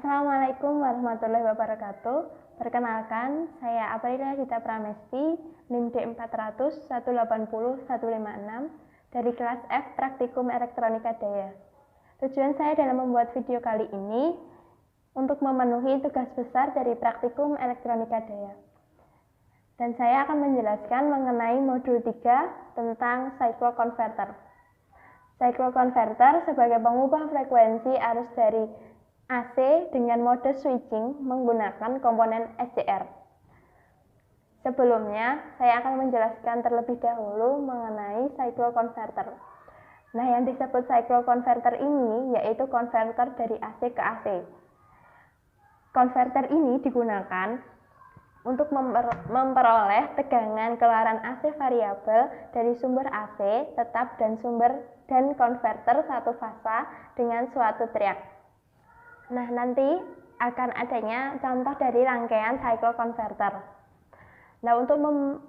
Assalamualaikum warahmatullahi wabarakatuh. Perkenalkan, saya Aprilia Dita Pramesti, NIM D400 180 156 dari kelas F Praktikum Elektronika Daya. Tujuan saya dalam membuat video kali ini untuk memenuhi tugas besar dari Praktikum Elektronika Daya. Dan saya akan menjelaskan mengenai modul 3 tentang cycloconverter. Cycloconverter sebagai pengubah frekuensi arus dari AC dengan mode switching menggunakan komponen SCR. Sebelumnya, saya akan menjelaskan terlebih dahulu mengenai cycloconverter. Nah, yang disebut cycloconverter ini yaitu konverter dari AC ke AC. Konverter ini digunakan untuk memperoleh tegangan keluaran AC variabel dari sumber AC tetap dan konverter satu fasa dengan suatu teriak. Nah, nanti akan adanya contoh dari rangkaian cycloconverter. Nah,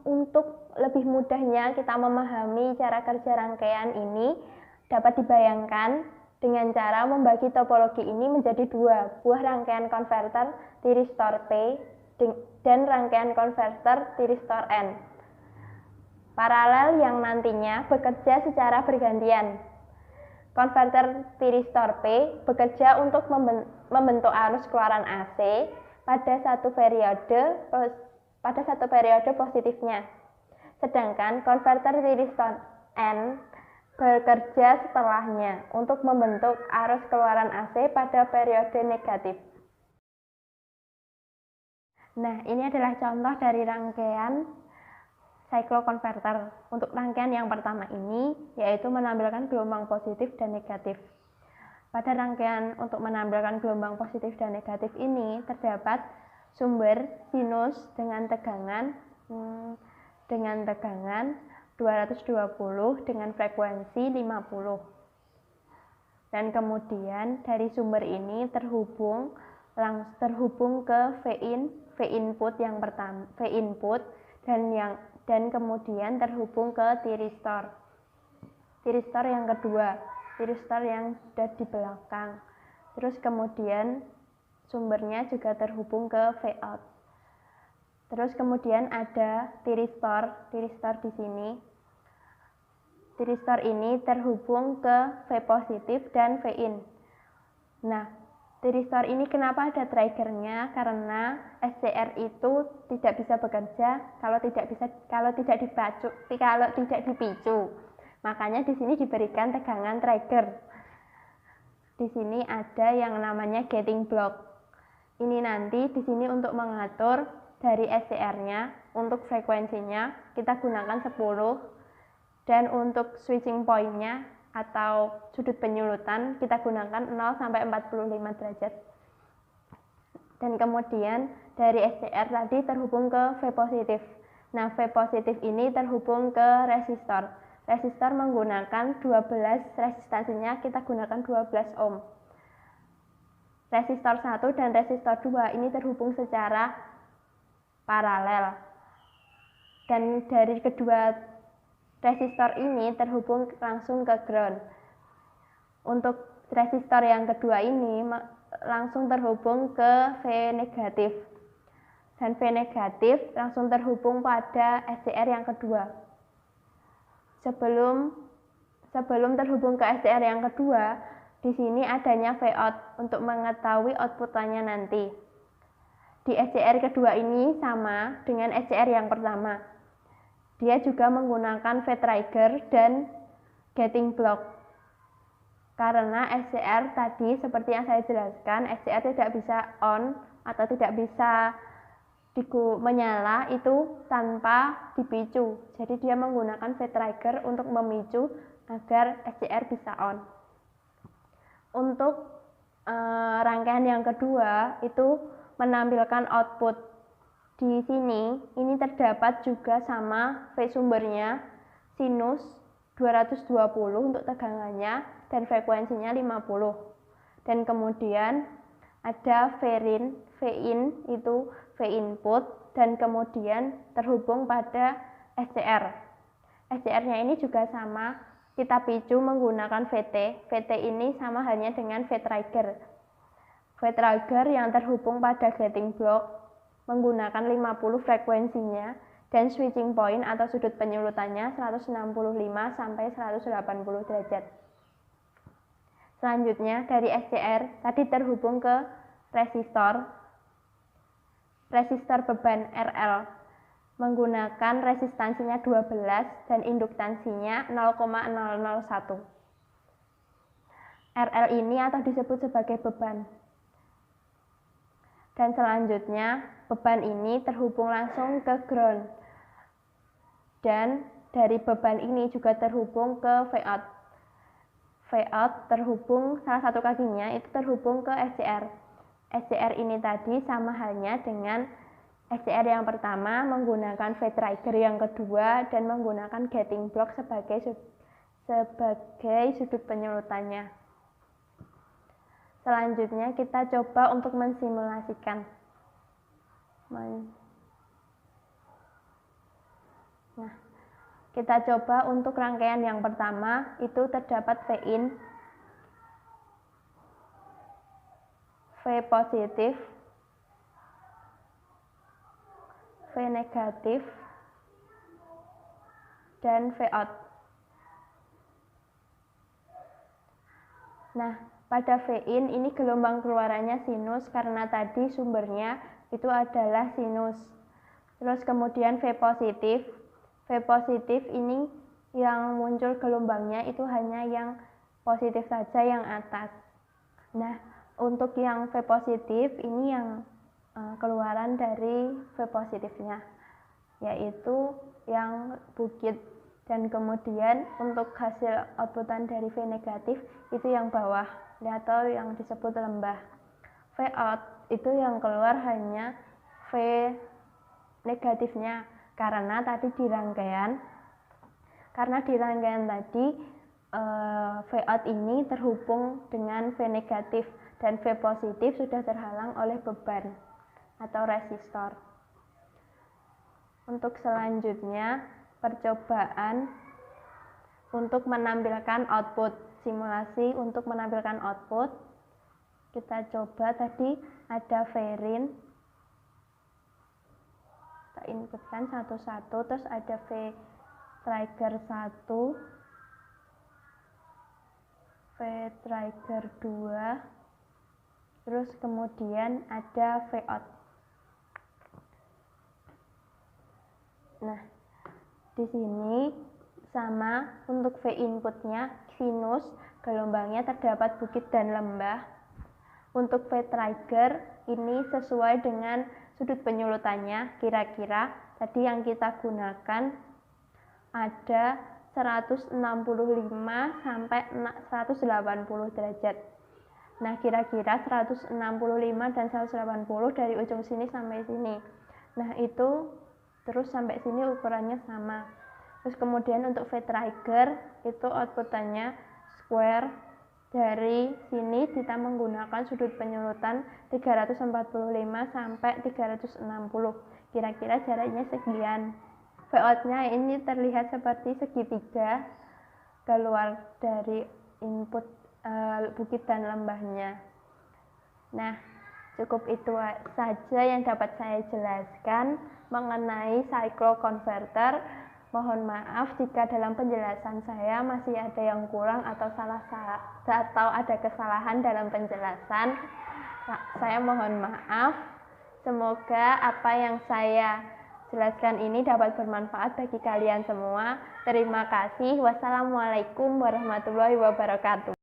untuk lebih mudahnya kita memahami cara kerja rangkaian ini dapat dibayangkan dengan cara membagi topologi ini menjadi dua buah rangkaian konverter tiristor P dan rangkaian konverter tiristor N. Paralel yang nantinya bekerja secara bergantian. Konverter tiristor P bekerja untuk membentuk arus keluaran AC pada satu periode positifnya. Sedangkan konverter tiristor N bekerja setelahnya untuk membentuk arus keluaran AC pada periode negatif. Nah, ini adalah contoh dari rangkaian cycloconverter. Untuk rangkaian yang pertama ini yaitu menampilkan gelombang positif dan negatif. Pada rangkaian untuk menampilkan gelombang positif dan negatif ini terdapat sumber sinus dengan tegangan 220 dengan frekuensi 50. Dan kemudian dari sumber ini terhubung ke V input yang pertama, V input dan kemudian terhubung ke tiristor yang kedua, tiristor yang sudah di belakang. Terus kemudian sumbernya juga terhubung ke V out. Terus kemudian ada tiristor di sini. Tiristor ini terhubung ke V positif dan V in. Nah, tiristor ini kenapa ada triggernya? Karena SCR itu tidak bisa bekerja kalau tidak dipicu. Makanya di sini diberikan tegangan trigger. Di sini ada yang namanya gating block. Ini nanti di sini untuk mengatur dari SCR-nya untuk frekuensinya kita gunakan 10 dan untuk switching point-nya atau sudut penyulutan kita gunakan 0 sampai 45 derajat. Dan kemudian dari SCR tadi terhubung ke V positif. Nah, V positif ini terhubung ke resistor. Resistor menggunakan 12, resistansinya kita gunakan 12 ohm. Resistor 1 dan resistor 2 ini terhubung secara paralel. Dan dari kedua resistor ini terhubung langsung ke ground. Untuk resistor yang kedua ini langsung terhubung ke V negatif. Dan V negatif langsung terhubung pada SCR yang kedua. Sebelum terhubung ke SCR yang kedua, di sini adanya V out untuk mengetahui outputannya nanti. Di SCR kedua ini sama dengan SCR yang pertama. Dia juga menggunakan V trigger dan gating block. Karena SCR tadi seperti yang saya jelaskan, SCR tidak bisa on atau tidak bisa menyala itu tanpa dipicu. Jadi dia menggunakan V trigger untuk memicu agar SCR bisa on. Untuk rangkaian yang kedua itu menampilkan output. Di sini ini terdapat juga sama V sumbernya sinus 220 untuk tegangannya dan frekuensinya 50. Dan kemudian ada V in itu V input dan kemudian terhubung pada SCR. SCR-nya ini juga sama, kita picu menggunakan VT. VT ini sama halnya dengan V trigger. V-trigger yang terhubung pada gating block menggunakan 50 frekuensinya dan switching point atau sudut penyulutannya 165 sampai 180 derajat. Selanjutnya dari SCR tadi terhubung ke resistor beban RL menggunakan resistansinya 12 dan induktansinya 0,001. RL ini atau disebut sebagai beban. Dan selanjutnya beban ini terhubung langsung ke ground. Dan dari beban ini juga terhubung ke V-out. V-out terhubung, salah satu kakinya itu terhubung ke SCR. SCR ini tadi sama halnya dengan SCR yang pertama menggunakan V-trigger yang kedua dan menggunakan gating block sebagai sudut penyulutannya. Selanjutnya kita coba untuk mensimulasikan. Nah, kita coba untuk rangkaian yang pertama itu terdapat V-in, V positif, V negatif, dan V-out. Nah, pada V-in ini gelombang keluarannya sinus karena tadi sumbernya itu adalah sinus. Terus kemudian V positif ini yang muncul gelombangnya itu hanya yang positif saja, yang atas. Nah, untuk yang V positif ini yang keluaran dari V positifnya, yaitu yang bukit. Dan kemudian untuk hasil outputan dari V negatif itu yang bawah atau yang disebut lembah. V-out itu yang keluar hanya V negatifnya karena di rangkaian tadi V-out ini terhubung dengan V negatif dan V positif sudah terhalang oleh beban atau resistor. Untuk selanjutnya percobaan untuk menampilkan output, simulasi untuk menampilkan output. Kita coba tadi ada V-rin, kita inputkan satu-satu, terus ada V-trigger 1, V-trigger 2, terus kemudian ada V-out. Nah, di sini sama untuk V inputnya sinus, gelombangnya terdapat bukit dan lembah. Untuk V-trigger ini sesuai dengan sudut penyulutannya, kira-kira tadi yang kita gunakan ada 165 sampai 180 derajat. Nah, kira-kira 165 dan 180 dari ujung sini sampai sini. Nah, itu terus sampai sini ukurannya sama. Terus kemudian untuk V-trigger itu outputannya square. Dari sini kita menggunakan sudut penyulutan 345 sampai 360. Kira-kira jaraknya sekian. V-out-nya ini terlihat seperti segitiga keluar dari input bukit dan lembahnya. Nah, cukup itu saja yang dapat saya jelaskan mengenai cycloconverter. Mohon maaf jika dalam penjelasan saya masih ada yang kurang atau ada kesalahan dalam penjelasan. Saya mohon maaf. Semoga apa yang saya jelaskan ini dapat bermanfaat bagi kalian semua. Terima kasih. Wassalamualaikum warahmatullahi wabarakatuh.